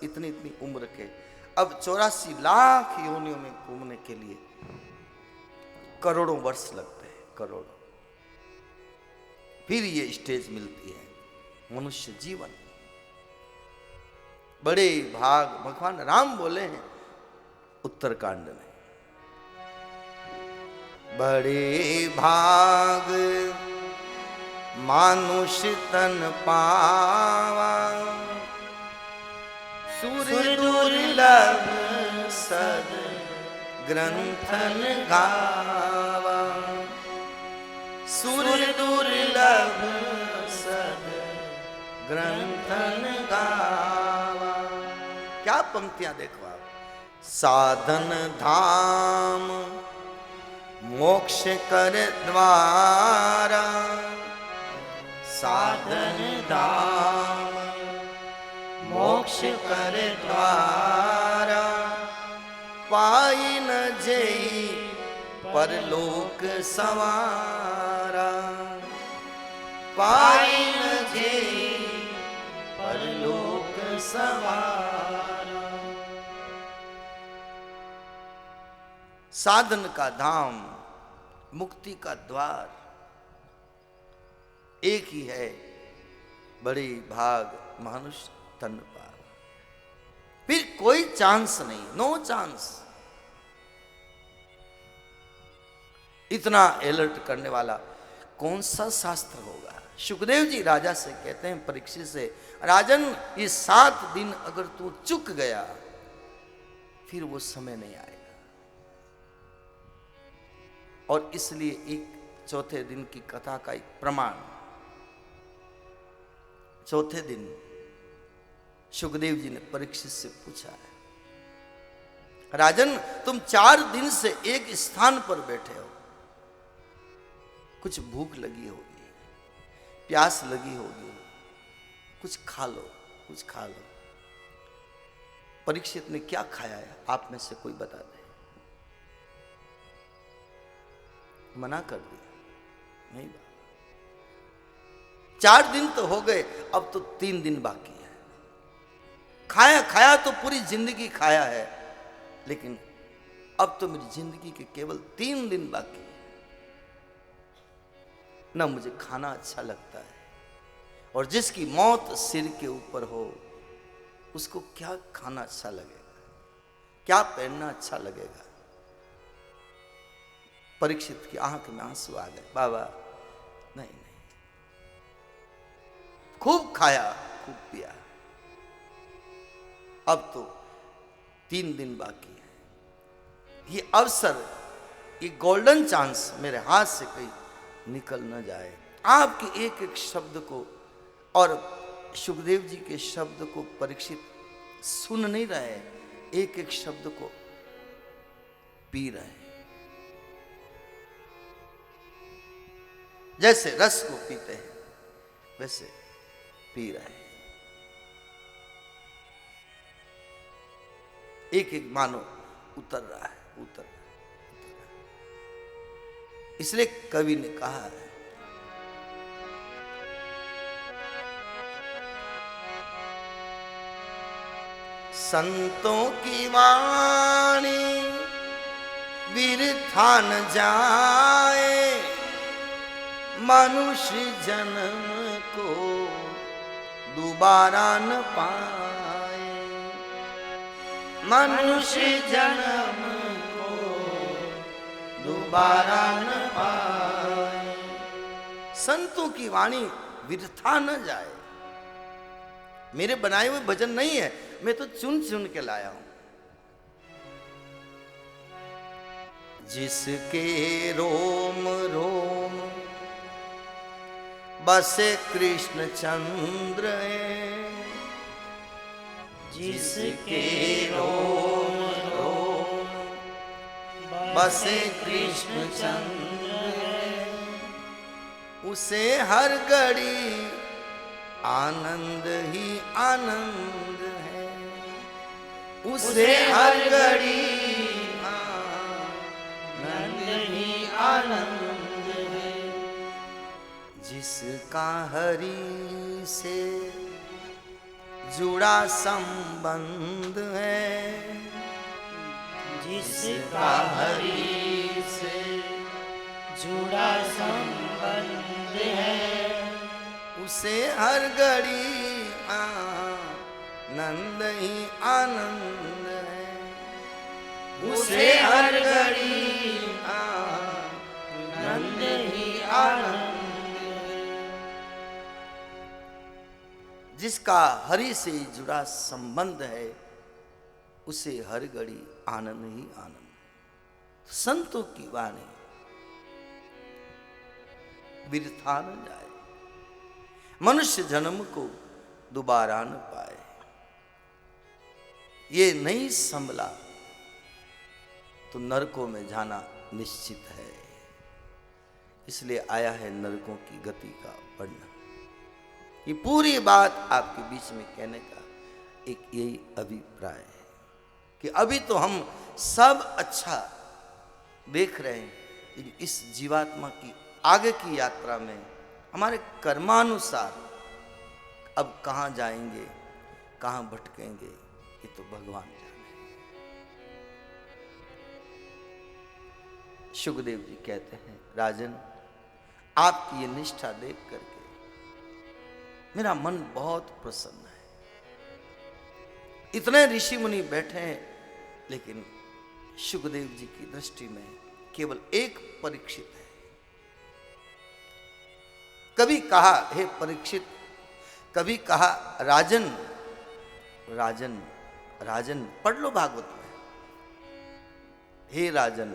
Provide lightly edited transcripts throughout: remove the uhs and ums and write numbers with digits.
इतनी इतनी उम्र के, अब 84 लाख योनियों में घूमने के लिए करोड़ों वर्ष लगते हैं, करोड़ों, फिर ये स्टेज मिलती है मनुष्य जीवन। बड़े भाग भगवान राम बोले हैं उत्तरकांड में, बड़े भाग मानुष तन पावा, सुर दुर्लभ सद ग्रंथन गावा, सुर दुर्लभ सद ग्रंथन गावा। क्या पंक्तियां देखो आप, साधन धाम मोक्ष कर द्वारा, साधन धाम मोक्ष कर द्वारा, पाई न जेई परलोक सवारा, पाई न जेई परलोक सवारा। साधन का धाम, मुक्ति का द्वार एक ही है, बड़ी भाग मनुष्य तन पार। फिर कोई चांस नहीं, नो चांस। इतना अलर्ट करने वाला कौन सा शास्त्र होगा? सुखदेव जी राजा से कहते हैं परीक्षित से, राजन ये 7 दिन अगर तू चुक गया फिर वो समय नहीं आएगा। और इसलिए एक चौथे दिन की कथा का एक प्रमाण, चौथे दिन सुखदेव जी ने परीक्षित से पूछा है, राजन तुम 4 दिन से एक स्थान पर बैठे हो, कुछ भूख लगी होगी, प्यास लगी होगी, कुछ खा लो, कुछ खा लो। परीक्षित ने क्या खाया है आप में से कोई बता दे? मना कर दिया, नहीं। 4 दिन तो हो गए, अब तो 3 दिन बाकी है। खाया खाया तो पूरी जिंदगी खाया है, लेकिन अब तो मेरी जिंदगी के केवल 3 दिन बाकी है। ना मुझे खाना अच्छा लगता है, और जिसकी मौत सिर के ऊपर हो उसको क्या खाना अच्छा लगेगा, क्या पहनना अच्छा लगेगा? परीक्षित की आंख में आंसू आ गए, बाबा नहीं नहीं, खूब खाया खूब पिया, अब तो 3 दिन बाकी है। ये अवसर, ये गोल्डन चांस मेरे हाथ से कहीं निकल न जाए। आपके एक एक शब्द को और सुखदेव जी के शब्द को परीक्षित सुन नहीं रहे, एक एक शब्द को पी रहे, जैसे रस को पीते हैं वैसे पी रहे हैं। एक एक मानो उतर रहा है, उतर रहा है। इसलिए कवि ने कहा है, संतों की वाणी बिरथा न जाए, मनुष्य जन्म को दोबारा न पाए, मनुष्य जन्म को दोबारा न पाए। संतों की वाणी व्यर्था न जाए। मेरे बनाए हुए भजन नहीं है, मैं तो चुन चुन के लाया हूं। जिसके रोम रोम बसे कृष्ण चंद्र, जिसके रोम रोम बसे कृष्ण चंद्र, उसे हर घड़ी आनंद ही आनंद है, उसे हर घड़ी आनंद ही आनंद है। जिसका हरि से जुड़ा संबंध है, जिसका हरि से जुड़ा संबंध है, उसे हर घड़ी आनंद ही आनंद है, उसे हर घड़ी आनंद ही आनंद। जिसका हरि से जुड़ा संबंध है उसे हर घड़ी आनंद ही आनंद। संतों की वाणी व्यर्था न जाए, मनुष्य जन्म को दोबारा न पाए। ये नहीं संभला तो नरकों में जाना निश्चित है। इसलिए आया है नरकों की गति का वर्णन। ये पूरी बात आपके बीच में कहने का एक यही अभिप्राय है कि अभी तो हम सब अच्छा देख रहे हैं, लेकिन इस जीवात्मा की आगे की यात्रा में हमारे कर्मानुसार अब कहाँ जाएंगे, कहाँ भटकेंगे, ये तो भगवान जाने। शुकदेव जी कहते हैं, राजन आपकी ये निष्ठा देख करके मेरा मन बहुत प्रसन्न है। इतने ऋषि मुनि बैठे हैं, लेकिन शुकदेव जी की दृष्टि में केवल एक परीक्षित है। कभी कहा हे परीक्षित, कभी कहा राजन। राजन राजन पढ़ लो भागवत में, हे राजन।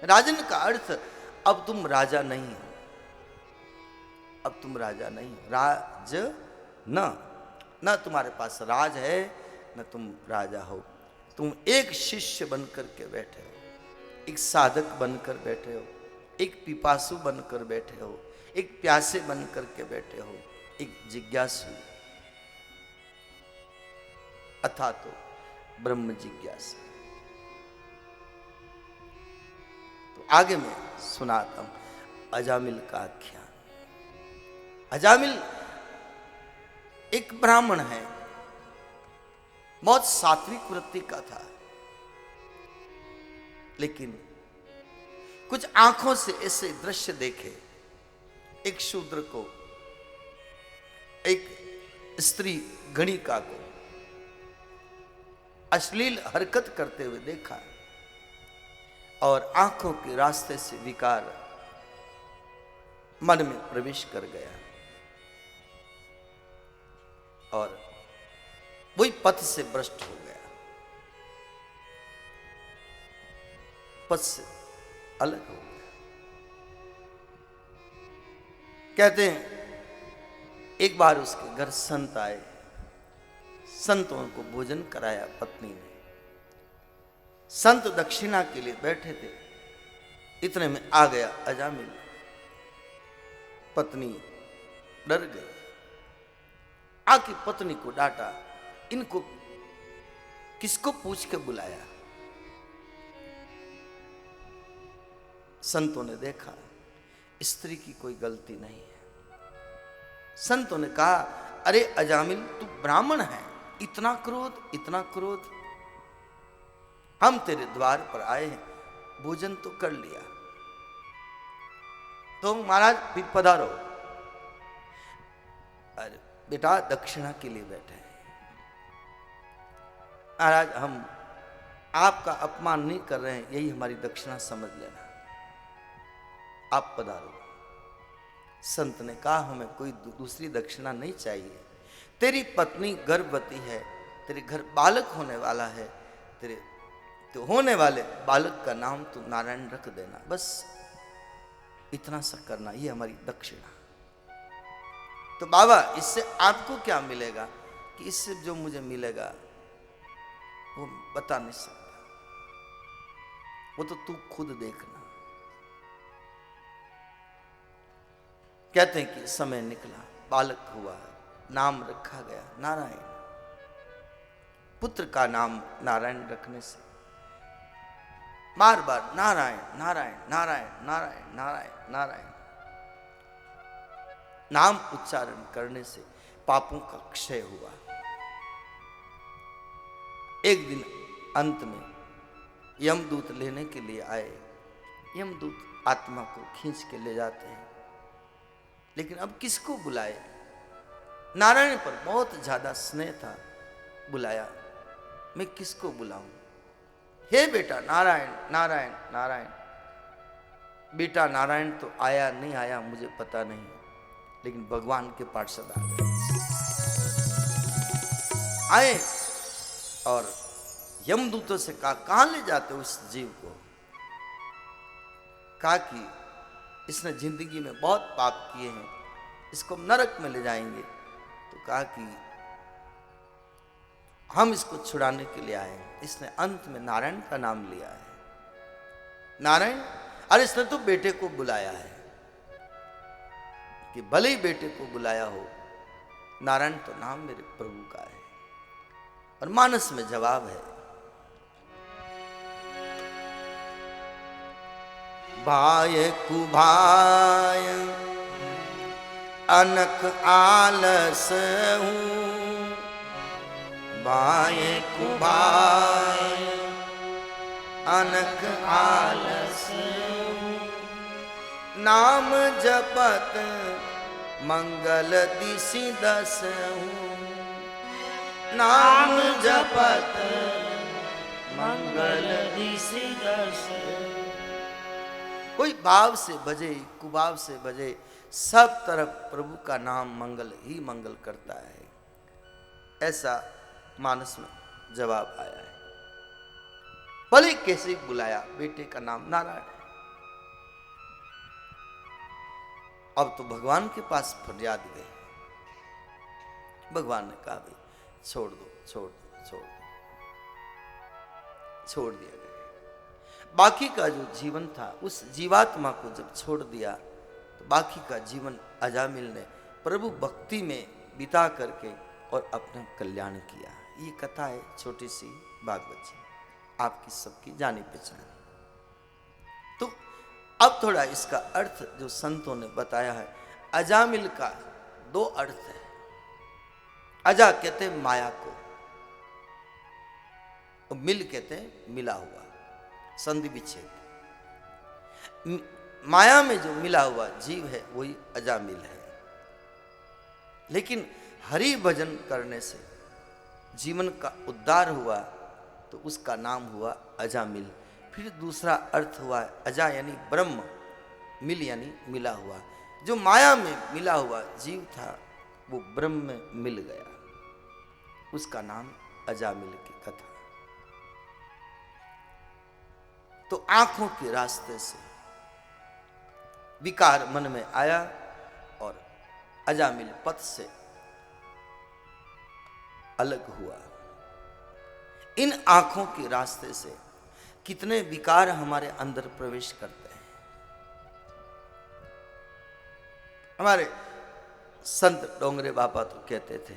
राजन का अर्थ अब तुम राजा नहीं हो, अब तुम राजा नहीं हो। राज न तुम्हारे पास राज है, न तुम राजा हो। तुम एक शिष्य बनकर के बैठे हो, एक साधक बनकर बैठे हो, एक पिपासु बनकर बैठे हो, एक प्यासे बनकर के बैठे हो, एक जिज्ञासु अथा तो ब्रह्म जिज्ञासा। तो आगे मैं सुनाता हूं अजामिल का आख्यान। अजामिल एक ब्राह्मण है, बहुत सात्विक वृत्ति का था, लेकिन कुछ आंखों से ऐसे दृश्य देखे। एक शूद्र को, एक स्त्री गणिका को अश्लील हरकत करते हुए देखा और आंखों के रास्ते से विकार मन में प्रवेश कर गया और वही पथ से भ्रष्ट हो गया, पथ से अलग हो गया। कहते हैं एक बार उसके घर संत आए, संतों को भोजन कराया पत्नी ने। संत दक्षिणा के लिए बैठे थे, इतने में आ गया अजामिल। पत्नी डर गई, आके पत्नी को डांटा, इनको किसको पूछ के बुलाया। संतों ने देखा स्त्री की कोई गलती नहीं है। संतों ने कहा, अरे अजामिल तू ब्राह्मण है, इतना क्रोध, इतना क्रोध। हम तेरे द्वार पर आए हैं, भोजन तो कर लिया, तो महाराज भी पधारो। अरे बेटा दक्षिणा के लिए बैठे हैं। महाराज हम आपका अपमान नहीं कर रहे हैं, यही हमारी दक्षिणा समझ लेना, आप पधारो। संत ने कहा, हमें कोई दूसरी दक्षिणा नहीं चाहिए। तेरी पत्नी गर्भवती है, तेरे घर बालक होने वाला है, तेरे तो होने वाले बालक का नाम तो नारायण रख देना, बस इतना सा करना, ये हमारी दक्षिणा। तो बाबा इससे आपको क्या मिलेगा? कि इससे जो मुझे मिलेगा वो बता नहीं सकता, वो तो तू खुद देखना। कहते हैं कि समय निकला, बालक हुआ, नाम रखा गया नारायण। पुत्र का नाम नारायण रखने से बार बार नारायण नारायण नारायण नारायण नारायण नारायण नाम उच्चारण करने से पापों का क्षय हुआ। एक दिन अंत में यमदूत लेने के लिए आए। यमदूत आत्मा को खींच के ले जाते हैं, लेकिन अब किसको बुलाए? नारायण पर बहुत ज्यादा स्नेह था, बुलाया। मैं किसको बुलाऊं? हे बेटा नारायण नारायण नारायण। बेटा नारायण तो आया नहीं आया मुझे पता नहीं, लेकिन भगवान के पार्षद आ गए। आए और यमदूतों से कहा, कहां ले जाते हो इस जीव को? कहा कि इसने जिंदगी में बहुत पाप किए हैं, इसको हम नरक में ले जाएंगे। तो कहा कि हम इसको छुड़ाने के लिए आए हैं। इसने अंत में नारायण का नाम लिया है। नारायण, अरे इसने तो बेटे को बुलाया है कि भले ही बेटे को बुलाया हो, नारायण तो नाम मेरे प्रभु का है। और मानस में जवाब है, भाय कुभाय अनक आलस हूँ, भाय कुभाय अनक आलस हूँ, नाम जपत मंगल दिशि दस हूँ, नाम जपत मंगल दिशि दस। कोई भाव से बजे कुभाव से बजे, सब तरफ प्रभु का नाम मंगल ही मंगल करता है। ऐसा मानस में जवाब आया है। भले कैसे बुलाया, बेटे का नाम नारायण है। अब तो भगवान के पास फरियाद गए। भगवान ने कहा, भाई छोड़ दो छोड़ दो छोड़ दो। छोड़ दिया गया। बाकी का जो जीवन था, उस जीवात्मा को जब छोड़ दिया तो बाकी का जीवन अजामिल ने प्रभु भक्ति में बिता करके और अपना कल्याण किया। ये कथा है छोटी सी भागवत जी, आपकी सबकी जानी पहचानी। तो अब थोड़ा इसका अर्थ जो संतों ने बताया है। अजामिल का दो अर्थ है। अजा कहते हैं माया को, और मिल कहते हैं मिला हुआ, संधि विच्छेद। माया में जो मिला हुआ जीव है वही अजामिल है। लेकिन हरि भजन करने से जीवन का उद्धार हुआ तो उसका नाम हुआ अजामिल। फिर दूसरा अर्थ हुआ अजा यानी ब्रह्म, मिल यानी मिला हुआ। जो माया में मिला हुआ जीव था वो ब्रह्म में मिल गया, उसका नाम अजामिल की कथा। तो आंखों के रास्ते से विकार मन में आया और अजामिल पथ से अलग हुआ। इन आंखों के रास्ते से कितने विकार हमारे अंदर प्रवेश करते हैं। हमारे संत डोंगरे बाबा तो कहते थे,